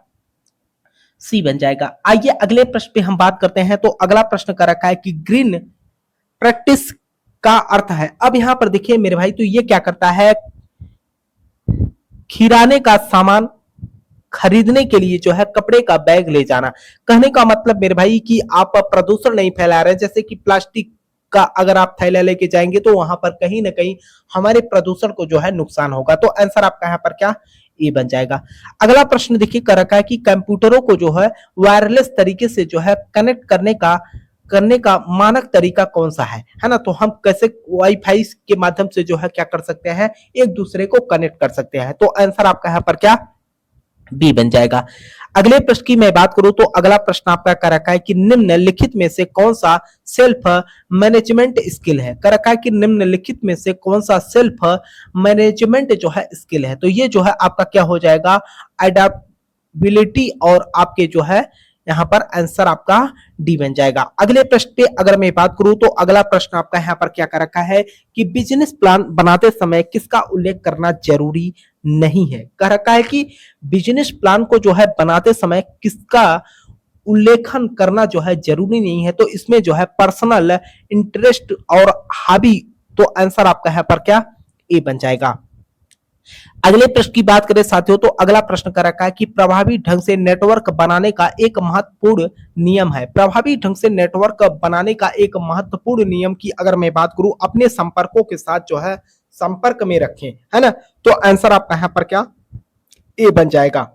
A: सी बन जाएगा। आइए अगले प्रश्न पे हम बात करते हैं। तो अगला प्रश्न कर रखा है कि ग्रीन प्रैक्टिस का अर्थ है। अब यहां पर देखिए मेरे भाई, तो ये क्या करता है, किराने का सामान खरीदने के लिए जो है कपड़े का बैग ले जाना। कहने का मतलब मेरे भाई कि आप प्रदूषण नहीं फैला रहे, जैसे कि प्लास्टिक का अगर आप थैला लेके जाएंगे तो वहां पर कहीं ना कहीं हमारे प्रदूषण को जो है नुकसान होगा। तो आंसर आपका यहाँ पर क्या, ए बन जाएगा। अगला प्रश्न देखिए कर रखा है कि कंप्यूटरों को जो है वायरलेस तरीके से जो है कनेक्ट करने का मानक तरीका कौन सा है ना। तो हम कैसे वाईफाई के माध्यम से जो है क्या कर सकते हैं, एक दूसरे को कनेक्ट कर सकते हैं। तो आंसर आपका यहाँ पर क्या, बी बन जाएगा। अगले प्रश्न की मैं बात करूं तो अगला प्रश्न आपका कर रखा है कि निम्नलिखित में से कौन सा सेल्फ मैनेजमेंट स्किल है। कर रखा है कि निम्नलिखित में से कौन सा सेल्फ मैनेजमेंट जो है स्किल है। तो ये जो है आपका क्या हो जाएगा, एडेप्टेबिलिटी, और आपके जो है यहाँ पर आंसर आपका डी बन जाएगा। अगले प्रश्न पे अगर मैं बात करूं तो अगला प्रश्न आपका यहाँ पर क्या कर रखा है कि बिजनेस प्लान बनाते समय किसका उल्लेख करना जरूरी नहीं है। कह रखा है कि बिजनेस प्लान को जो है बनाते समय किसका उल्लेखन करना जो है जरूरी नहीं है। तो इसमें जो है पर्सनल इंटरेस्ट और हॉबी, तो आंसर आपका यहाँ पर क्या, ए बन जाएगा। अगले प्रश्न की बात करें साथियों, तो अगला प्रश्न कर रखा है कि प्रभावी ढंग से नेटवर्क बनाने का एक महत्वपूर्ण नियम है। प्रभावी ढंग से नेटवर्क बनाने का एक महत्वपूर्ण नियम की अगर मैं बात करूं, अपने संपर्कों के साथ जो है संपर्क में रखें, है ना। तो आंसर आपका यहाँ पर क्या, ए बन जाएगा।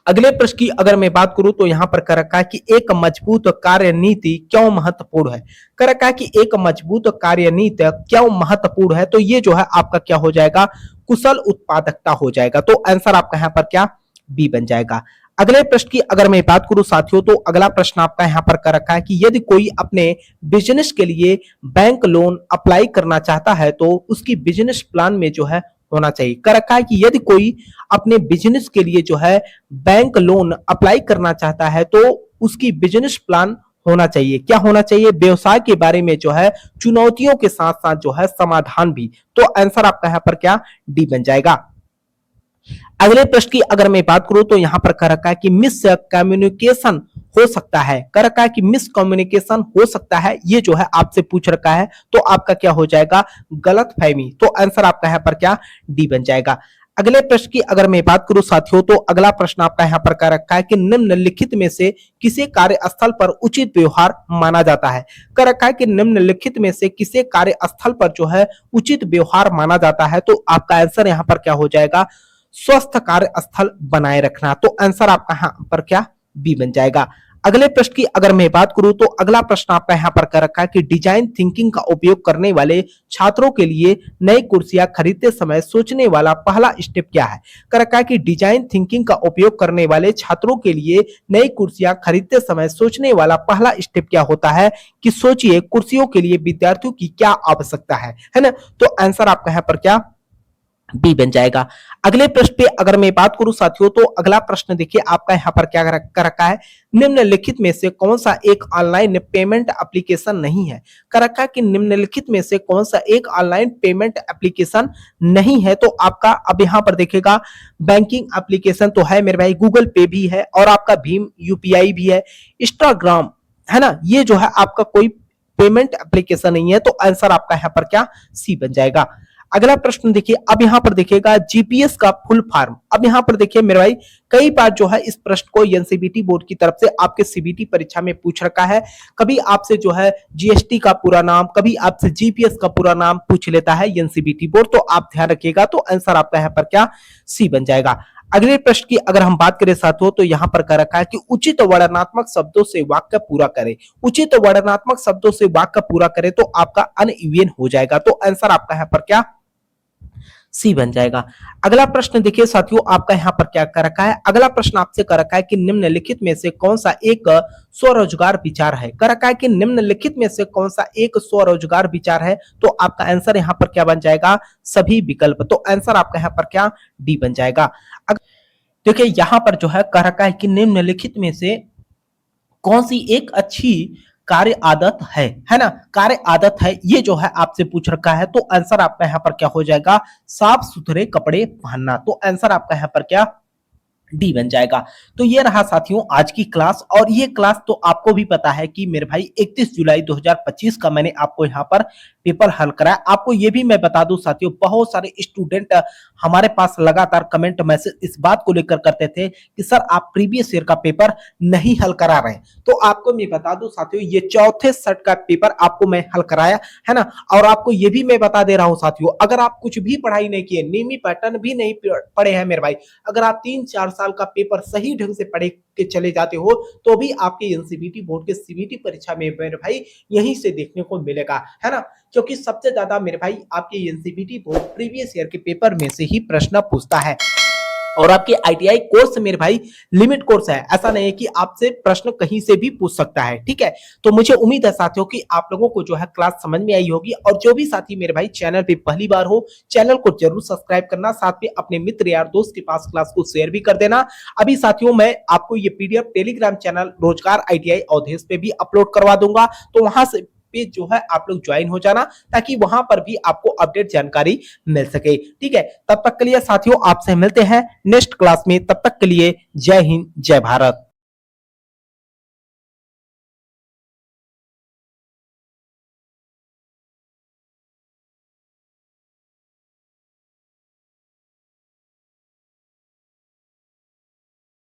A: अगले प्रश्न की अगर मैं बात करूं तो यहां पर कर रखा है कि एक मजबूत कार्यनीति क्यों महत्वपूर्ण है। कर रखा है कि एक मजबूत कार्यनीति क्यों महत्वपूर्ण है। तो ये जो है आपका क्या हो जाएगा, कुशल उत्पादकता हो जाएगा। तो आंसर आपका यहाँ पर क्या, बी बन जाएगा। अगले प्रश्न की अगर मैं बात करूं साथियों, तो अगला प्रश्न आपका यहाँ पर कर रखा है कि यदि कोई अपने बिजनेस के लिए बैंक लोन अप्लाई करना चाहता है तो उसकी बिजनेस प्लान में जो है होना चाहिए। कर रखा है कि यदि कोई अपने बिजनेस के लिए जो है बैंक लोन अप्लाई करना चाहता है तो उसकी बिजनेस प्लान होना चाहिए। क्या होना चाहिए, व्यवसाय के बारे में जो है चुनौतियों के साथ साथ जो है समाधान भी। तो आंसर आपका यहाँ पर क्या, डी बन जाएगा। अगले प्रश्न की अगर मैं बात करूं तो यहां पर कह रखा है कि मिस कम्युनिकेशन हो सकता है। कह रखा है कि मिस कम्युनिकेशन हो सकता है, ये जो है आपसे पूछ रखा है। तो आपका क्या हो जाएगा, गलत फहमी। तो आंसर आपका यहाँ पर क्या, डी बन जाएगा। अगले प्रश्न की अगर मैं बात करूं साथियों, तो अगला प्रश्न आपका यहाँ पर कह रखा है कि निम्नलिखित में से किसे कार्यस्थल पर उचित व्यवहार माना जाता है। कह रखा है कि निम्नलिखित में से किसे कार्यस्थल पर जो है उचित व्यवहार माना जाता है। तो आपका आंसर यहाँ पर क्या हो जाएगा, स्वस्थ कार्यस्थल बनाए रखना। तो आंसर आपका यहाँ पर क्या, बी बन जाएगा। अगले प्रश्न की अगर मैं बात करूं तो अगला प्रश्न आपका यहाँ पर कर रखा है कि डिजाइन थिंकिंग का उपयोग करने वाले छात्रों के लिए नई कुर्सियां खरीदते समय सोचने वाला पहला स्टेप क्या है। कर रखा है कि डिजाइन थिंकिंग का उपयोग करने वाले छात्रों के लिए नई कुर्सियां खरीदते समय सोचने वाला पहला स्टेप क्या होता है कि सोचिए कुर्सियों के लिए विद्यार्थियों की क्या आवश्यकता है ना। तो आंसर आपका यहाँ पर क्या, बी बन जाएगा। अगले प्रश्न पे अगर मैं बात करूं साथियों, तो अगला प्रश्न देखिए आपका यहाँ पर क्या कर रखा है, निम्नलिखित में से कौन सा एक ऑनलाइन पेमेंट एप्लीकेशन नहीं है। कर रखा है कि निम्नलिखित में से कौन सा एक ऑनलाइन पेमेंट एप्लीकेशन नहीं है। तो आपका अब यहाँ पर देखेगा बैंकिंग एप्लीकेशन तो है मेरे भाई, गूगल पे भी है और आपका भीम यूपीआई भी है, इंस्टाग्राम है ना, ये जो है आपका कोई पेमेंट एप्लीकेशन नहीं है। तो आंसर आपका यहाँ पर क्या, सी बन जाएगा। अगला प्रश्न देखिए, अब यहां पर देखिएगा जीपीएस का फुल फॉर्म। अब यहां पर देखिए मेरे भाई, कई बार जो है इस प्रश्न को एनसीबीटी बोर्ड की तरफ से आपके सीबीटी परीक्षा में पूछ रखा है। कभी आपसे जो है जीएसटी का पूरा नाम, कभी आपसे जीपीएस का पूरा नाम पूछ लेता है एनसीबीटी बोर्ड, तो आप ध्यान रखिएगा। तो आंसर आपका यहाँ पर क्या, सी बन जाएगा। अगले प्रश्न की अगर हम बात करें साथियों, तो यहां पर कह रखा है कि उचित वर्णनात्मक शब्दों से वाक्य पूरा करें। उचित वर्णनात्मक शब्दों से वाक्य पूरा करें तो आपका अनइवन हो जाएगा। तो आंसर आपका यहाँ पर क्या, सी बन जाएगा। अगला प्रश्न देखिए साथियों आपका यहाँ पर क्या कर रखा है, अगला प्रश्न आपसे कर रखा है कि निम्नलिखित में से कौन सा एक स्वरोजगार विचार है। कर रखा है कि निम्नलिखित में से कौन सा एक स्वरोजगार विचार है। तो आपका आंसर यहाँ पर क्या बन जाएगा, सभी विकल्प। तो आंसर आपका यहाँ पर क्या, डी बन जाएगा। देखिए यहाँ पर जो है कह रखा है कि निम्नलिखित में से कौन सी एक अच्छी कार्य आदत है ना, कार्य आदत है, ये जो है आपसे पूछ रखा है। तो आंसर आपका यहाँ पर क्या हो जाएगा, साफ सुथरे कपड़े पहनना। तो आंसर आपका यहाँ पर क्या, डी बन जाएगा। तो ये रहा साथियों आज की क्लास, और ये क्लास तो आपको भी पता है कि मेरे भाई 31 जुलाई 2025 का मैंने आपको यहाँ पर पेपर हल कराया। आपको ये भी मैं बता दूं साथियों, बहुत सारे स्टूडेंट हमारे पास लगातार कमेंट मैसेज इस बात को लेकर करते थे कि सर आप प्रीवियस ईयर का पेपर नहीं हल करा रहे। तो आपको मैं बता दूं साथियों, ये चौथे सेट का पेपर आपको मैं हल कराया है ना। और आपको ये भी मैं बता दे रहा हूं साथियों, अगर आप कुछ भी पढ़ाई नहीं किए, नेमी पैटर्न भी नहीं पढ़े हैं मेरे भाई, अगर आप 3-4 साल का पेपर सही ढंग से पढ़े के चले जाते हो, तो भी आपके एनसीबीटी बोर्ड के सीबीटी परीक्षा में मेरे भाई यहीं से देखने को मिलेगा, है ना। क्योंकि सबसे ज्यादा मेरे भाई आपके एनसीबीटी बोर्ड प्रीवियस ईयर के पेपर में से ही प्रश्न पूछता है। और आपके आईटीआई कोर्स मेरे भाई लिमिट कोर्स है, ऐसा नहीं है कि आपसे प्रश्न कहीं से भी पूछ सकता है, ठीक है। तो मुझे उम्मीद है साथियों कि आप लोगों को जो है क्लास समझ में आई होगी। और जो भी साथी मेरे भाई चैनल पे पहली बार हो, चैनल को जरूर सब्सक्राइब करना, साथ में अपने मित्र यार दोस्त के पास क्लास को शेयर भी कर देना। अभी साथियों मैं आपको ये पीडीएफ टेलीग्राम चैनल रोजगार आईटीआई अवधेश पे भी अपलोड करवा दूंगा, तो वहां से पे जो है आप लोग ज्वाइन हो जाना, ताकि वहां पर भी आपको अपडेट जानकारी मिल सके, ठीक है। तब तक के लिए साथियों आपसे मिलते हैं नेक्स्ट क्लास में, तब तक के लिए जय हिंद जय भारत।